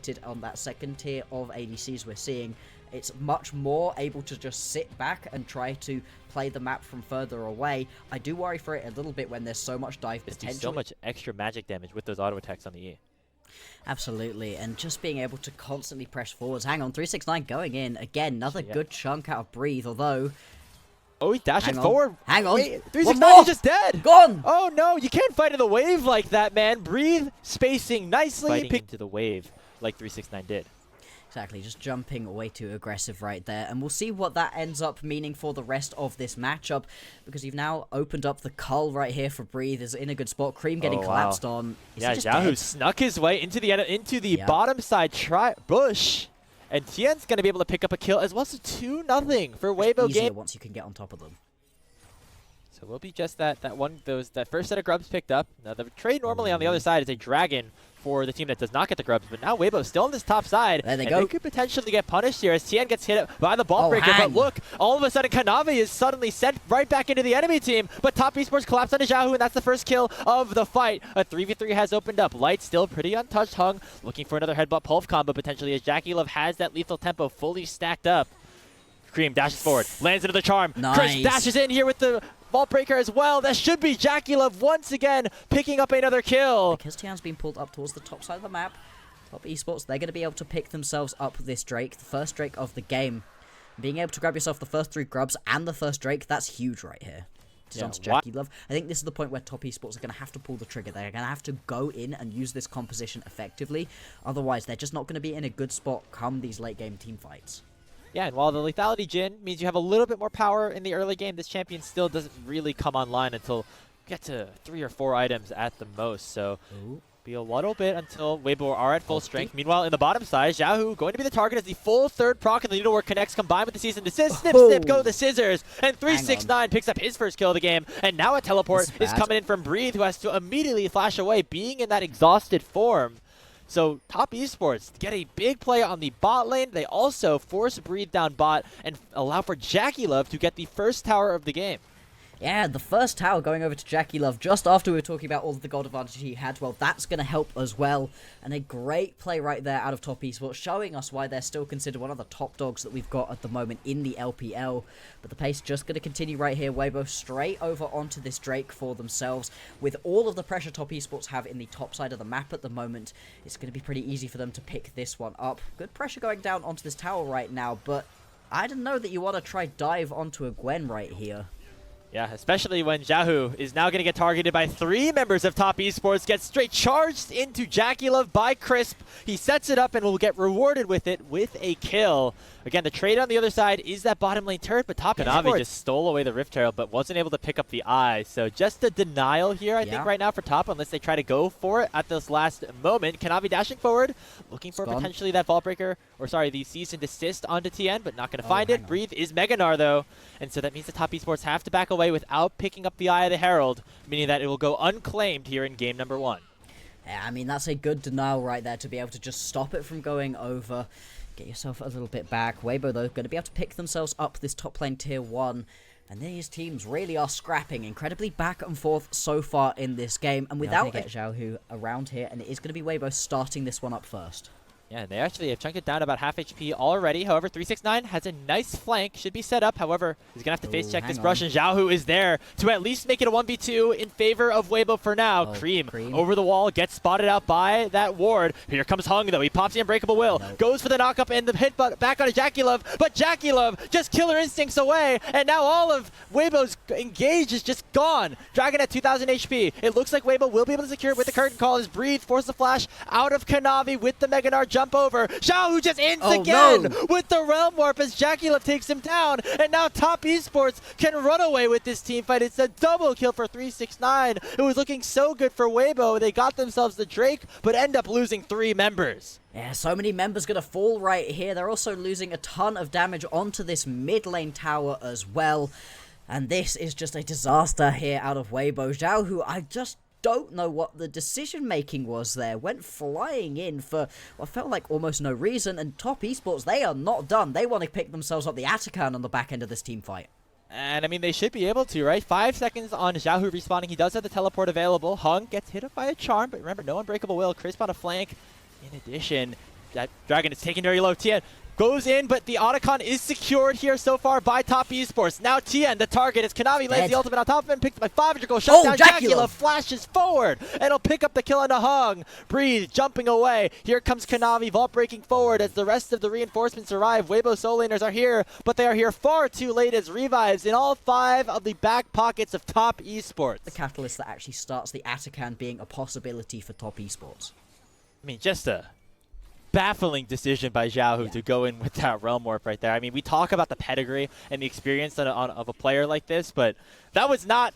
limited on that second tier of ADCs we're seeing. It's much more able to just sit back and try to play the map from further away. I do worry for it a little bit when there's so much dive potential. So much extra magic damage with those auto attacks on the E. Absolutely, and just being able to constantly press forwards. Hang on, 369 going in. Again, another good chunk out of Breathe, although... Oh, he's dashing forward. Hang on. Wait, 369 is just dead. Gone. Oh, no, you can't fight in the wave like that, man. Breathe, spacing nicely. Fighting into the wave like 369 did. Exactly, just jumping way too aggressive right there. And we'll see what that ends up meaning for the rest of this matchup, because you've now opened up the cull right here for Breathe. Is in a good spot. Cream getting collapsed on. Yeah, Xiaohu snuck his way into the bottom side bush. And Tien's going to be able to pick up a kill as well. So 2-0 for Weibo game. Once you can get on top of them. So we'll be just that first set of grubs picked up. Now the trade normally on the other side is a dragon for the team that does not get the grubs, but now Weibo still on this top side. There they go. They could potentially get punished here as Tien gets hit by the ball breaker. But look, all of a sudden Kanavi is suddenly sent right back into the enemy team. But top esports collapsed onto Xiaohu, and that's the first kill of the fight. A 3v3 has opened up. Light still pretty untouched. Hung looking for another headbutt pulse combo potentially as JackieLove has that lethal tempo fully stacked up. Cream dashes forward, lands into the charm. Nice. Chris dashes in here with the Vault Breaker as well. That should be JackieLove once again picking up another kill. Because Tian's been pulled up towards the top side of the map, top esports, they're going to be able to pick themselves up this Drake, the first Drake of the game. Being able to grab yourself the first 3 grubs and the first Drake, that's huge right here. It's onto JackieLove. I think this is the point where top esports are going to have to pull the trigger. They're going to have to go in and use this composition effectively. Otherwise, they're just not going to be in a good spot come these late game team fights. Yeah, and while the lethality Jhin means you have a little bit more power in the early game, this champion still doesn't really come online until you get to 3 or 4 items at the most. So be a little bit until Weibo are at full strength. Meanwhile, in the bottom side, Xiaohu going to be the target as the full third proc and the Needlework connects combined with the Cease and Desist. Snip, snip, go the scissors. And 369 picks up his first kill of the game. And now a teleport is coming in from Breathe, who has to immediately flash away, being in that exhausted form. So top esports get a big play on the bot lane. They also force Breathe down bot and allow for JackieLove to get the first tower of the game. Yeah, the first tower going over to JackieLove just after we were talking about all of the gold advantage he had. Well, that's going to help as well. And a great play right there out of top esports, showing us why they're still considered one of the top dogs that we've got at the moment in the LPL. But the pace just going to continue right here. Weibo straight over onto this Drake for themselves. With all of the pressure top esports have in the top side of the map at the moment, it's going to be pretty easy for them to pick this one up. Good pressure going down onto this tower right now, but I don't know that you want to try dive onto a Gwen right here. Yeah, especially when Xiaohu is now going to get targeted by 3 members of top esports, gets straight charged into JackieLove by Crisp. He sets it up and will get rewarded with it with a kill. Again, the trade on the other side is that bottom lane turret, but top Kanavi just stole away the Rift Herald, but wasn't able to pick up the eye. So just a denial here, I think, right now for top, unless they try to go for it at this last moment. Kanavi dashing forward, looking for potentially that Vault Breaker, or sorry, the Cease and Desist onto Tien, but not going to find it. Breathe is Meganar, though, and so that means the top esports have to back away without picking up the Eye of the Herald, meaning that it will go unclaimed here in game number 1. Yeah, I mean, that's a good denial right there to be able to just stop it from going over. Get yourself a little bit back. Weibo, though, going to be able to pick themselves up this top lane tier 1. And these teams really are scrapping incredibly back and forth so far in this game. And without get Xiaohu around here, and it is going to be Weibo starting this one up first. Yeah, and they actually have chunked it down about half HP already. However, 369 has a nice flank, should be set up. However, he's going to have to face check this brush, and Xiaohu is there to at least make it a 1v2 in favor of Weibo for now. Cream over the wall, gets spotted out by that ward. Here comes Hung, though. He pops the Unbreakable Will, goes for the knock-up and the hit back on JackieLove, but JackieLove just killer instincts away, and now all of Weibo's engage is just gone. Dragon at 2,000 HP. It looks like Weibo will be able to secure it with the curtain call as Breathe forces the flash out of Kanavi with the Meganar jump over. Xiaohu just ends again with the Realm Warp as JackieLove takes him down, and now top esports can run away with this team fight. It's a double kill for 369. It was looking so good for Weibo. They got themselves the Drake, but end up losing 3 members. Yeah, so many members going to fall right here. They're also losing a ton of damage onto this mid lane tower as well. And this is just a disaster here out of Weibo. Xiaohu, I just don't know what the decision making was there. Went flying in for what felt like almost no reason, and top esports, they are not done. They want to pick themselves up the Atakan on the back end of this team fight. And I mean, they should be able to, right? 5 seconds on Xiaohu respawning. He does have the teleport available. Hung gets hit up by a charm, but remember, no Unbreakable Will. Crisp on a flank. In addition, that Dragon is taking very low. TN goes in, but the Otacon is secured here so far by Top Esports. Now TN, the target, as Kanavi lands the ultimate on top of him, picked by 500 gold, shut down. Jacula flashes forward, and he'll pick up the kill on Hung. Breathe, jumping away. Here comes Kanavi, vault breaking forward as the rest of the reinforcements arrive. Weibo solo laners are here, but they are here far too late as revives in all 5 of the back pockets of Top Esports. The catalyst that actually starts the Atakan being a possibility for Top Esports. I mean, just a baffling decision by Xiaohu to go in with that Realm Warp right there. I mean, we talk about the pedigree and the experience of a player like this, but that was not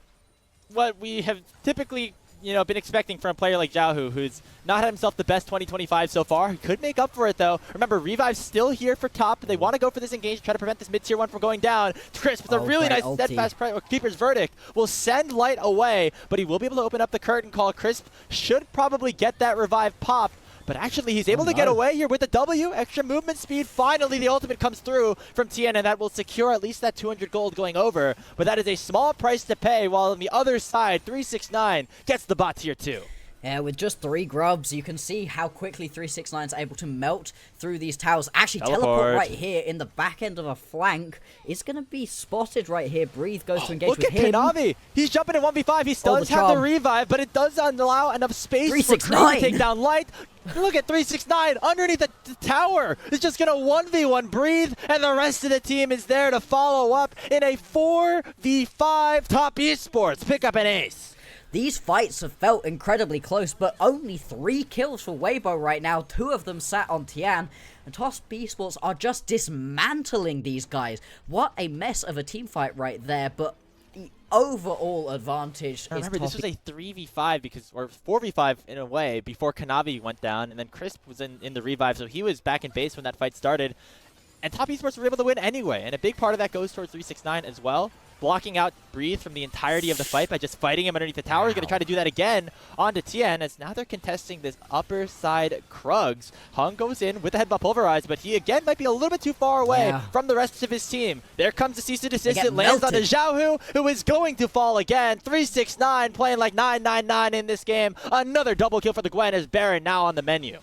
what we have typically, been expecting from a player like Xiaohu, who's not had himself the best 2025 so far. He could make up for it, though. Remember, Revive's still here for top. They want to go for this engage, try to prevent this mid-tier one from going down. Crisp with a really nice steadfast Keeper's Verdict will send Light away, but he will be able to open up the curtain call. Crisp should probably get that revive pop. But actually, he's able to get away here with the W, extra movement speed. Finally, the ultimate comes through from TN, and that will secure at least that 200 gold going over. But that is a small price to pay, while on the other side, 369 gets the bot tier 2. Yeah, with just 3 grubs, you can see how quickly 369 is able to melt through these towers. Actually, teleport right here in the back end of a flank is going to be spotted right here. Breathe goes to engage with him. Look at Kanavi. He's jumping in 1v5. He does have the revive, but it does allow enough space for Cream to take down Light. Look at 369 underneath the tower. It's just going to 1v1 Breathe, and the rest of the team is there to follow up in a 4v5 Top Esports. Pick up an ace. These fights have felt incredibly close, but only 3 kills for Weibo right now. 2 of them sat on Tian, and Top Esports are just dismantling these guys. What a mess of a team fight right there, but the overall advantage is remember, this was a 3v5 or 4v5 in a way before Kanavi went down, and then Crisp was in the revive, so he was back in base when that fight started. And Top Esports were able to win anyway, and a big part of that goes towards 369 as well. Blocking out Breathe from the entirety of the fight by just fighting him underneath the tower. He's going to try to do that again onto Tien, as now they're contesting this upper side Krugs. Hung goes in with the headbutt pulverized, but he again might be a little bit too far away from the rest of his team. There comes the cease and desist. It lands on the Xiaohu, who is going to fall again. 369 playing like 999 in this game. Another double kill for the Gwen as Baron now on the menu.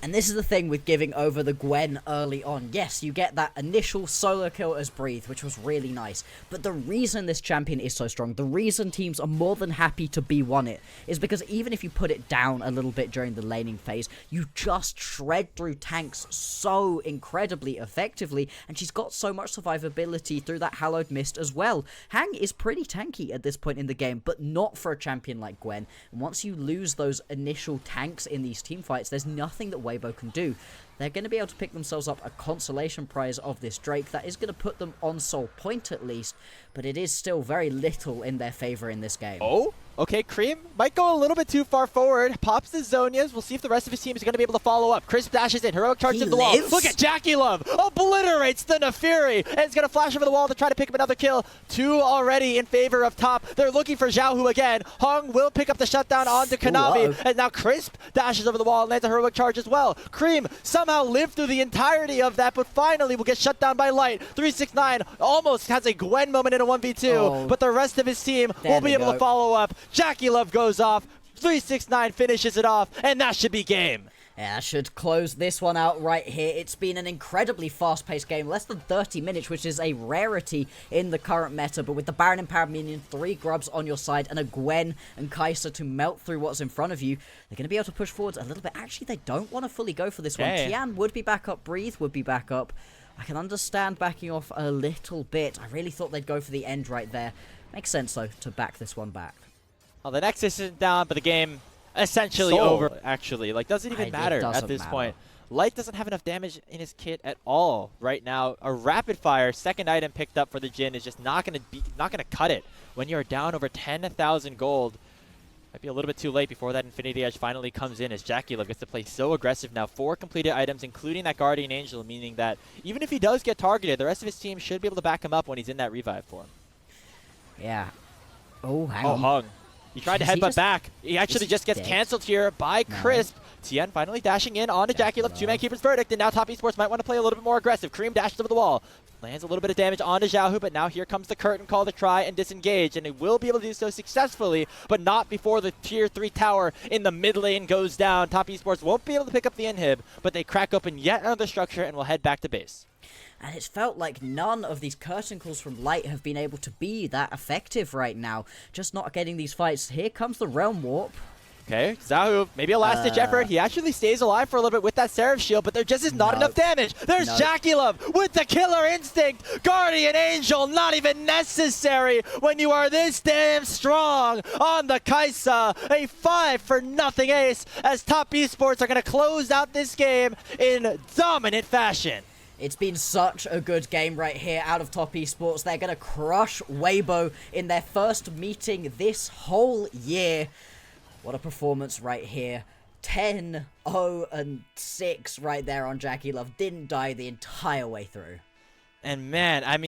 And this is the thing with giving over the Gwen early on. Yes, you get that initial solo kill as Breathe, which was really nice. But the reason this champion is so strong, the reason teams are more than happy to B1 it, is because even if you put it down a little bit during the laning phase, you just shred through tanks so incredibly effectively, and she's got so much survivability through that Hallowed Mist as well. Hang is pretty tanky at this point in the game, but not for a champion like Gwen. And once you lose those initial tanks in these team fights, there's nothing that Weibo can do. They're going to be able to pick themselves up a consolation prize of this Drake that is going to put them on Soul Point at least, but it is still very little in their favor in this game. Oh, okay, Cream might go a little bit too far forward. Pops the Zonias. We'll see if the rest of his team is going to be able to follow up. Crisp dashes in. Heroic charges in the wall. Look at Jackie Love. Obliterates the Nefiri. And it's going to flash over the wall to try to pick up another kill. 2 already in favor of top. They're looking for Xiaohu again. Hung will pick up the shutdown onto Kanavi. And now Crisp dashes over the wall and lands a heroic charge as well. Cream somehow lived through the entirety of that, but finally will get shut down by Light. 369 almost has a Gwen moment in a 1v2, but the rest of his team will be able to follow up. Jackie Love goes off. 369 finishes it off, and that should be game. Yeah, that should close this one out right here. It's been an incredibly fast-paced game, less than 30 minutes, which is a rarity in the current meta, but with the Baron Empowered Minion, 3 grubs on your side, and a Gwen and Kai'Sa to melt through what's in front of you, they're going to be able to push forwards a little bit. Actually, they don't want to fully go for this one. Tian would be back up, Breathe would be back up. I can understand backing off a little bit. I really thought they'd go for the end right there. Makes sense, though, to back this one back. Well, the Nexus isn't down, but the game essentially over, actually. Like, doesn't even matter at this point. Light doesn't have enough damage in his kit at all right now. A rapid fire second item picked up for the Jhin is just not gonna cut it when you're down over 10,000 gold. Might be a little bit too late before that Infinity Edge finally comes in, as Jackie Love gets to play so aggressive now. 4 completed items, including that Guardian Angel, meaning that even if he does get targeted, the rest of his team should be able to back him up when he's in that revive form. Yeah. Oh, hang on. Hung. He tried to Is he headbutt just- back. He actually he just gets dead? canceled here by No. Crisp. Tien finally dashing in onto Jackie Love. Two-man keeper's verdict, and now Top Esports might want to play a little bit more aggressive. Cream dashes over the wall. Lands a little bit of damage onto Xiaohu, but now here comes the curtain call to try and disengage, and he will be able to do so successfully, but not before the tier 3 tower in the mid lane goes down. Top Esports won't be able to pick up the inhib, but they crack open yet another structure and will head back to base. And it's felt like none of these curtain calls from Light have been able to be that effective right now. Just not getting these fights. Here comes the Realm Warp. Okay, Xiaohu, maybe a last-ditch effort. He actually stays alive for a little bit with that Seraph shield, but there just is not enough damage. There's Jackie Love with the killer instinct. Guardian Angel, not even necessary when you are this damn strong on the Kaisa. A 5-for-0 ace as Top Esports are going to close out this game in dominant fashion. It's been such a good game right here out of Top Esports. They're going to crush Weibo in their first meeting this whole year. What a performance right here. 10-0-6 right there on Jackie Love. Didn't die the entire way through. And man, I mean,